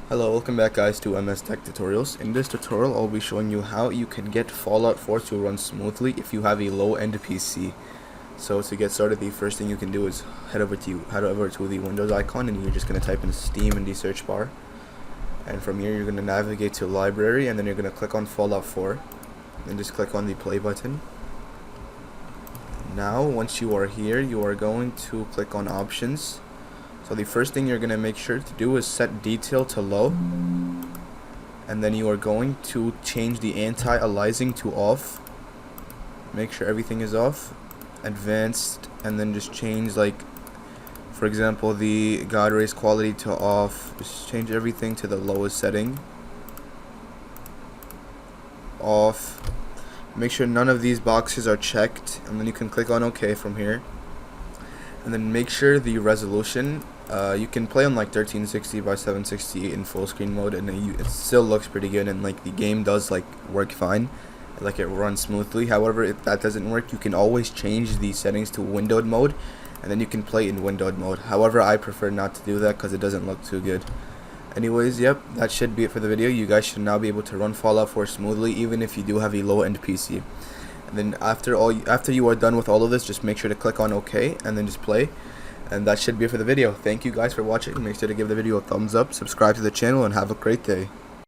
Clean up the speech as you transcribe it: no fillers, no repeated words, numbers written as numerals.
Hello, welcome back guys to MS Tech Tutorials. In this tutorial I'll be showing you how you can get Fallout 4 to run smoothly if you have a low-end PC. So to get started, the first thing you can do is head over to the Windows icon, and you're just going to type in Steam in the search bar. And from here you're going to navigate to Library, and then you're going to click on Fallout 4 and just click on the play button. Now once you are here, you are going to click on Options. So the first thing you're going to make sure to do is set detail to low, and then you are going to change the anti-aliasing to off. Make sure everything is off, advanced, and then just change, like, for example, the God rays quality to off. Just change everything to the lowest setting, off. Make sure none of these boxes are checked, and then you can click on OK from here. And then make sure the resolution, you can play on like 1360 by 760 in full screen mode, and it still looks pretty good, and like the game does like work fine, like it runs smoothly. However, if that doesn't work, you can always change the settings to windowed mode, and then you can play in windowed mode. However, I prefer not to do that because it doesn't look too good. Anyways, yep, that should be it for the video. You guys should now be able to run Fallout 4 smoothly even if you do have a low-end PC. And then after you are done with all of this, just make sure to click on OK and then just play. And that should be it for the video. Thank you guys for watching. Make sure to give the video a thumbs up, subscribe to the channel, and have a great day.